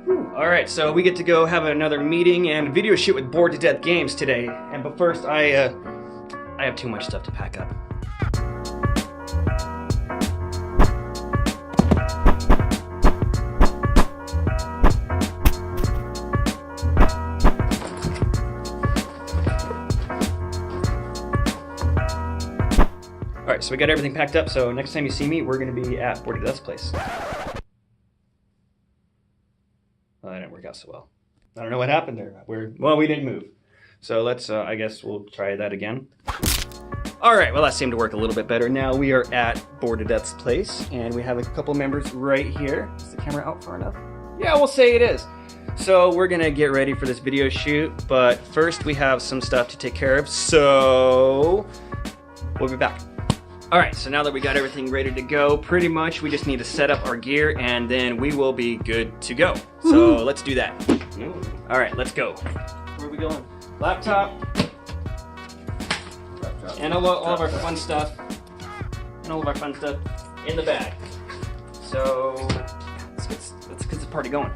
Alright, so we get to go have another meeting and video shoot with Bored to Death Games today. But first, I have too much stuff to pack up. Alright, so we got everything packed up, so next time you see me, we're going to be at Bored to Death's place. Well, that didn't work out so well. I don't know what happened there. We didn't move. So let's, I guess we'll try that again. Alright, well that seemed to work a little bit better. Now we are at Bored to Death's place, and we have a couple members right here. Is the camera out far enough? Yeah, we'll say it is. So we're gonna get ready for this video shoot, but first we have some stuff to take care of, so we'll be back. Alright, so now that we got everything ready to go, pretty much we just need to set up our gear and then we will be good to go. So let's do that. Alright, let's go. Where are we going? Laptop. And all of our fun stuff. And all of our fun stuff in the bag. So let's get the party going.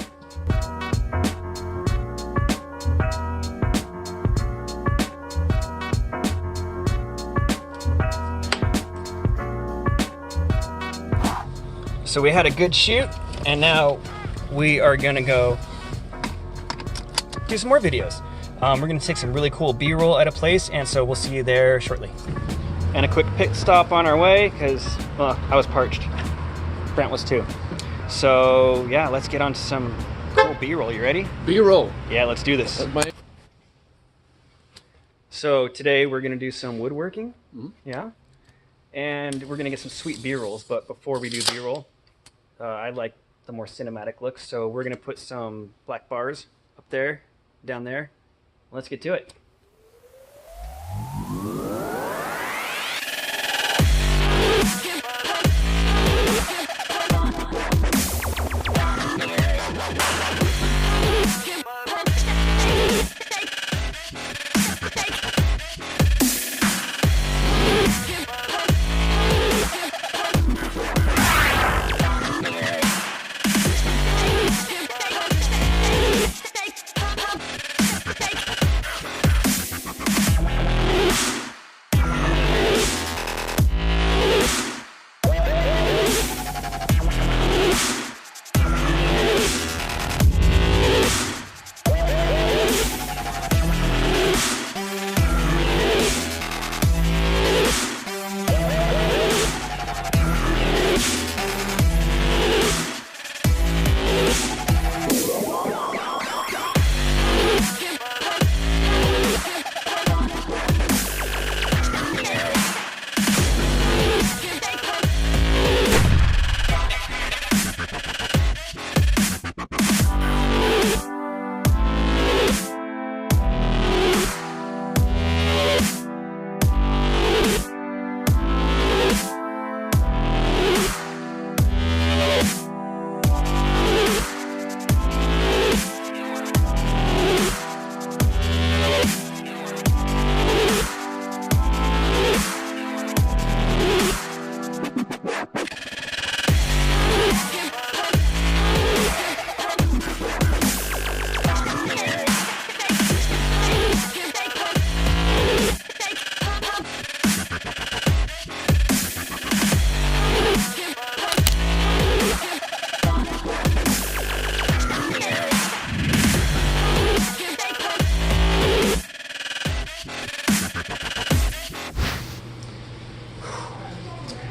So we had a good shoot, and now we are gonna go do some more videos. We're gonna take some really cool B-roll at a place, and so we'll see you there shortly. And a quick pit stop on our way, because, well, I was parched. Brent was too. So, yeah, let's get on to some cool B-roll. You ready? B-roll. Yeah, let's do this. So today we're gonna do some woodworking, yeah? And we're gonna get some sweet B-rolls, but before we do B-roll, I like the more cinematic look, so we're gonna put some black bars up there, down there. Let's get to it.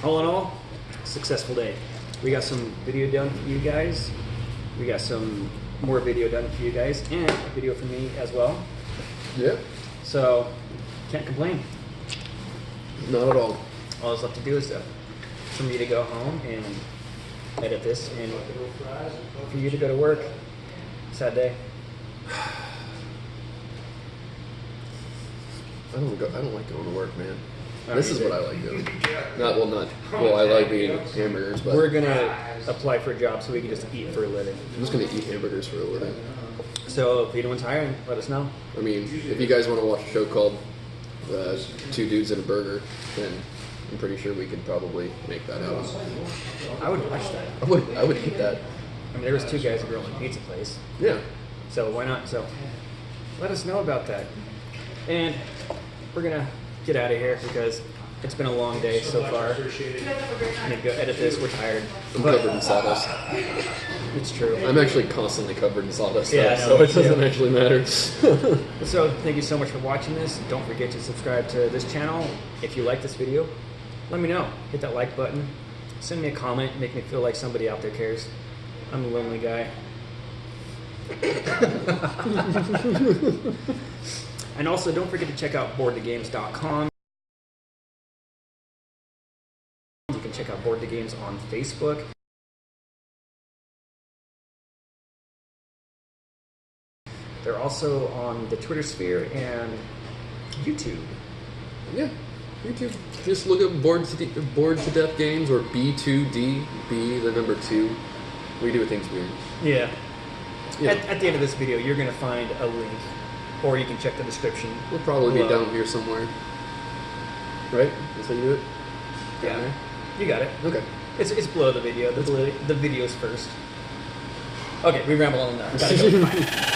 All in all, successful day. We got some video done for you guys. We got some more video done for you guys, and a video for me as well. Yeah. So, can't complain. Not at all. All that's left to do is for me to go home and edit this, and for you to go to work. Sad day. I don't like going to work, man. This is what I like doing. Well, I like eating hamburgers, but we're gonna apply for a job so we can just eat for a living. I'm just gonna eat hamburgers for a living. So if anyone's hiring, let us know. I mean, if you guys want to watch a show called Two Dudes and a Burger, then I'm pretty sure we could probably make that happen. I would watch that. I would eat that. I mean, there was 2 guys grilling a pizza place. Yeah. So why not? So let us know about that. And we're gonna get out of here because it's been a long day so far. I need to go edit this. We're tired. I'm covered in sawdust. It's true. I'm actually constantly covered in sawdust, Yeah, though, so it doesn't actually matter. So thank you so much for watching this. Don't forget to subscribe to this channel. If you like this video, let me know. Hit that like button. Send me a comment. Make me feel like somebody out there cares. I'm a lonely guy. And also, don't forget to check out boardthegames.com. You can check out Board the Games on Facebook. They're also on the Twitter sphere and YouTube. Yeah, YouTube. Just look up Board to Death Games or B2D, B the number 2. We do things weird. Yeah. Yeah. At the end of this video, you're going to find a link, or you can check the description. We'll probably be down here somewhere. Right? That's how you do it? Yeah. Down there? You got it. Okay. It's below the video. The video's first. Okay, we ramble on enough. Gotta go. Bye.